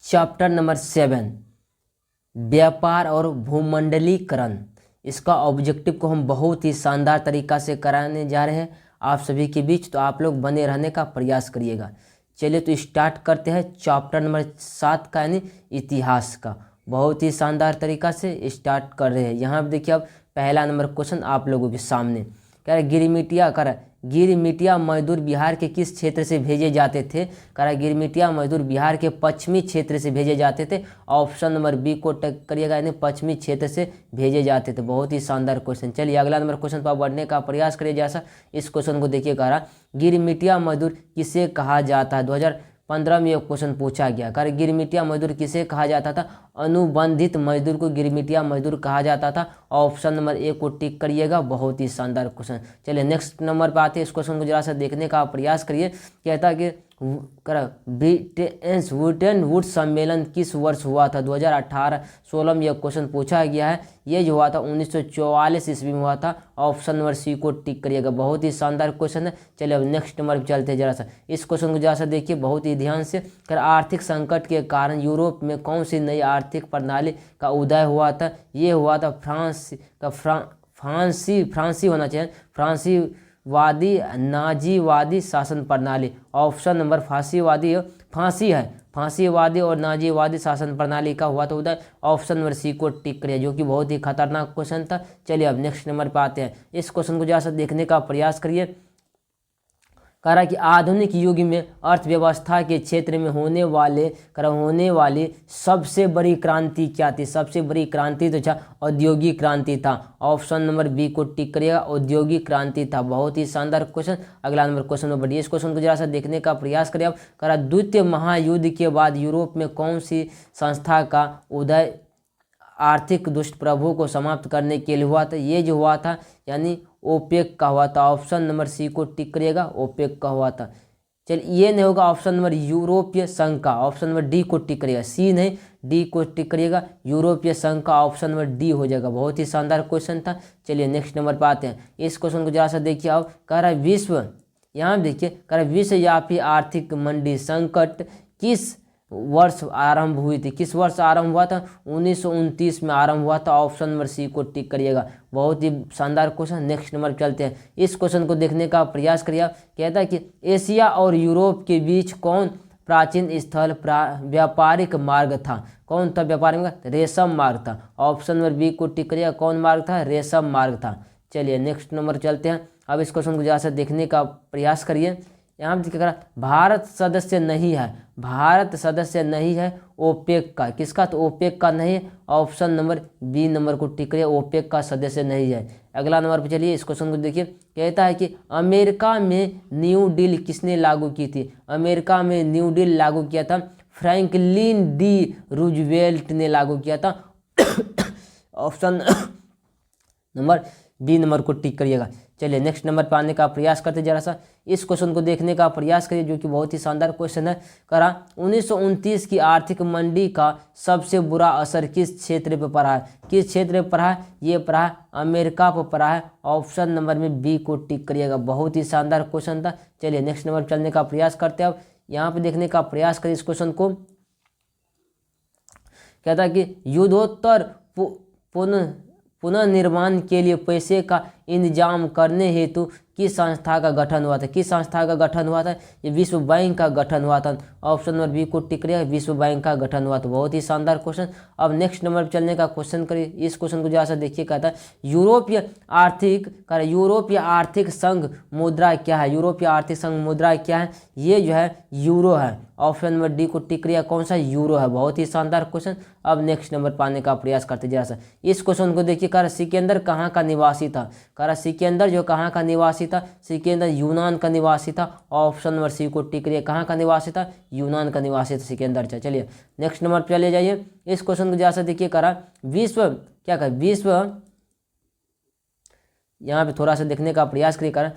Chapter number 7 व्यापार और भूमंडलीकरण। इसका ऑब्जेक्टिव को हम बहुत ही शानदार तरीका से कराने जा रहे हैं आप सभी के बीच, तो आप लोग बने रहने का प्रयास करिएगा। चलिए तो स्टार्ट करते हैं चैप्टर नंबर 7 का, यानी इतिहास का। बहुत ही शानदार तरीका से स्टार्ट कर रहे हैं। यहाँ पे देखिए, अब पहला नंबर क्वेश्चन आप लोगों के सामने कह रहा है गिरमिटिया मजदूर बिहार के किस क्षेत्र से भेजे जाते थे। कह रहा है गिरमिटिया मजदूर बिहार के पश्चिमी क्षेत्र से भेजे जाते थे। ऑप्शन नंबर बी को टिक करिएगा, यानी पश्चिमी क्षेत्र से भेजे जाते थे। बहुत ही शानदार क्वेश्चन। चलिए अगला नंबर क्वेश्चन पर बढ़ने का प्रयास करिए। जैसा इस क्वेश्चन को देखिए, कह रहा गिरमिटिया मजदूर किसे कहा जाता है। 2015 में यह क्वेश्चन पूछा गया। कह रहा गिरमिटिया मजदूर किसे कहा जाता था। अनुबंधित मजदूर को गिरमिटिया मजदूर कहा जाता था। ऑप्शन नंबर ए को टिक करिएगा। बहुत ही शानदार क्वेश्चन। चलिए नेक्स्ट नंबर पर आते हैं। इस क्वेश्चन को जरा सा देखने का प्रयास करिए। कहता है कि ब्रिटेन वुड्स सम्मेलन किस वर्ष हुआ था। 2018-16 में यह क्वेश्चन पूछा गया है। ये जो हुआ था 1944 ईस्वी में हुआ था। ऑप्शन नंबर सी को टिक करिएगा। बहुत ही शानदार क्वेश्चन है। चलिए अब नेक्स्ट नंबर पर चलते हैं। जरा सा इस क्वेश्चन को जरा सा देखिए बहुत ही ध्यान से। आर्थिक संकट के कारण यूरोप में कौन सी नई आर्थिक प्रणाली का उदय हुआ था। ये हुआ था फ्रांसी होना चाहिए, फांसीवादी नाजीवादी शासन प्रणाली। ऑप्शन नंबर फांसीवादी और नाजीवादी शासन प्रणाली का हुआ था उदय। ऑप्शन नंबर सी को टिक करिए, जो कि बहुत ही खतरनाक क्वेश्चन था। चलिए अब नेक्स्ट नंबर पर आते हैं। इस क्वेश्चन को जरा सा देखने का प्रयास करिए। कह रहा कि आधुनिक युग में अर्थव्यवस्था के क्षेत्र में होने वाली सबसे बड़ी क्रांति क्या थी। सबसे बड़ी क्रांति तो औद्योगिक क्रांति था। ऑप्शन नंबर बी को टिक करिएगा, औद्योगिक क्रांति था। बहुत ही शानदार क्वेश्चन। अगला नंबर क्वेश्चन में बढ़िए। इस क्वेश्चन को जरा सा देखने का प्रयास करिए। अब कह रहा द्वितीय महायुद्ध के बाद यूरोप में कौन सी संस्था का उदय आर्थिक दुष्प्रभाव को समाप्त करने के लिए हुआ था। ये जो हुआ था यानी ओपेक का हुआ था। ऑप्शन नंबर सी को टिक करिएगा, ओपेक का हुआ था। चलिए ये नहीं होगा ऑप्शन नंबर यूरोपीय संघ का। ऑप्शन नंबर डी को टिक करिएगा, सी नहीं डी को टिक करिएगा। यूरोपीय संघ का ऑप्शन नंबर डी हो जाएगा। बहुत ही शानदार क्वेश्चन था। चलिए नेक्स्ट नंबर पर आते हैं। इस क्वेश्चन को जरा सा देखिए। अब कह रहा है विश्व, यहाँ देखिए कह रहा है विश्वव्यापी आर्थिक मंदी संकट किस वर्ष आरंभ हुई थी। किस वर्ष आरंभ हुआ था। 1929 में आरंभ हुआ था। ऑप्शन नंबर सी को टिक करिएगा। बहुत ही शानदार क्वेश्चन। नेक्स्ट नंबर पर चलते हैं। इस क्वेश्चन को देखने का प्रयास करिए। कहता है कि एशिया और यूरोप के बीच कौन प्राचीन स्थल व्यापारिक मार्ग था। कौन था व्यापारिक मार्ग। रेशम मार्ग था। ऑप्शन नंबर बी को टिक करिएगा। कौन मार्ग था, रेशम मार्ग था। चलिए नेक्स्ट नंबर चलते हैं। अब इस क्वेश्चन को जरा सा देखने का प्रयास करिए। यहाँ पर क्या करा, भारत सदस्य नहीं है ओपेक का। किसका, तो ओपेक का नहीं है। ऑप्शन नंबर बी नंबर को टिक करिए, ओपेक का सदस्य नहीं है। अगला नंबर पर चलिए। इस क्वेश्चन को देखिए। कहता है कि अमेरिका में न्यू डील किसने लागू की थी। अमेरिका में न्यू डील लागू किया था फ्रैंकलिन डी रूजवेल्ट ने लागू किया था। ऑप्शन नंबर बी नंबर को टिक करिएगा। चलिए नेक्स्ट नंबर पर आने का प्रयास करते जरा सा। इस क्वेश्चन को देखने का प्रयास करिए, जो कि बहुत ही शानदार क्वेश्चन है। करा 1929 की आर्थिक मंदी का सबसे बुरा असर किस क्षेत्र पर पड़ा है। किस क्षेत्र पर पड़ा है, ये पड़ा है अमेरिका पर पड़ा है। ऑप्शन नंबर में बी को टिक करिएगा। बहुत ही शानदार क्वेश्चन था। चलिए नेक्स्ट नंबर पर चलने का प्रयास करते हैं। अब यहाँ पर देखने का प्रयास करिए इस क्वेश्चन को। कहता है कि युद्धोत्तर पुनर्निर्माण के लिए पैसे का इंतजाम करने हेतु किस संस्था का गठन हुआ था। किस संस्था का गठन हुआ था, ये विश्व बैंक का गठन हुआ था। ऑप्शन नंबर बी को टिक करिएगा, विश्व बैंक का गठन हुआ था। बहुत ही शानदार क्वेश्चन। अब नेक्स्ट नंबर पर चलने का क्वेश्चन करिए। इस क्वेश्चन को जरा सा देखिए। कहता है यूरोपीय आर्थिक संघ मुद्रा क्या है। यूरोपीय आर्थिक संघ मुद्रा क्या है, ये जो है यूरो है। ऑप्शन नंबर डी को टिक करिएगा। कौन सा, यूरो है। बहुत ही शानदार क्वेश्चन। अब नेक्स्ट नंबर पाने का प्रयास करते जरा सा। इस क्वेश्चन को देखिए। कह रहा सिकंदर कहाँ का निवासी था। कह रहा सिकंदर जो कहाँ का निवासी था, सिकंदर यूनान का निवासी था। ऑप्शन नंबर सी को टिक करिए। कहाँ का निवासी था, यूनान का निवासी था सिकंदर। चलिए नेक्स्ट नंबर पर चले जाइए। इस क्वेश्चन को जरा सा देखिए। कह रहा विश्व यहाँ पे थोड़ा सा देखने का प्रयास करिए। कर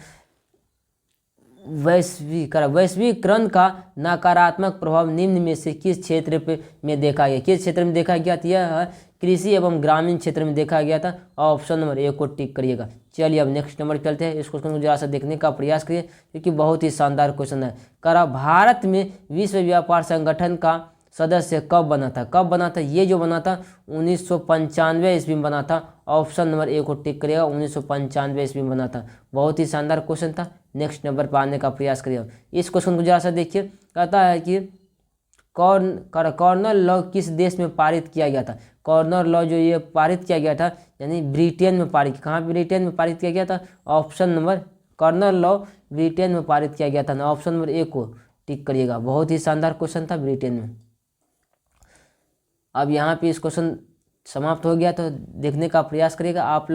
वैश्वीकरण का नकारात्मक प्रभाव निम्न में से किस क्षेत्र में देखा गया। किस क्षेत्र में देखा गया था, यह कृषि एवं ग्रामीण क्षेत्र में देखा गया था। ऑप्शन नंबर ए को टिक करिएगा। चलिए अब नेक्स्ट नंबर चलते हैं। इस क्वेश्चन को जरा सा देखने का प्रयास करिए, क्योंकि बहुत ही शानदार क्वेश्चन है। करा भारत में विश्व व्यापार संगठन का सदस्य कब बना था? कब बना था? ये जो बना था 1995 ईस्वी में बना था। ऑप्शन नंबर ए को टिक करिएगा, 1995 ईस्वी में बना था। बहुत ही शानदार क्वेश्चन था। नेक्स्ट नंबर पर आने का प्रयास करिएगा। इस क्वेश्चन को जरा सा देखिए, कहता है कि कॉर्नर लॉ किस देश में पारित किया गया था? कॉर्नर लॉ जो ये पारित किया गया था यानी ब्रिटेन में पारित, कहाँ ब्रिटेन में पारित किया गया था? Option number, corner law Britain में पारित किया गया था ना। ऑप्शन नंबर ए को टिक करिएगा। बहुत ही शानदार क्वेश्चन था, ब्रिटेन में। अब यहाँ पे इस क्वेश्चन समाप्त हो गया, तो देखने का प्रयास करिएगा आप लोग।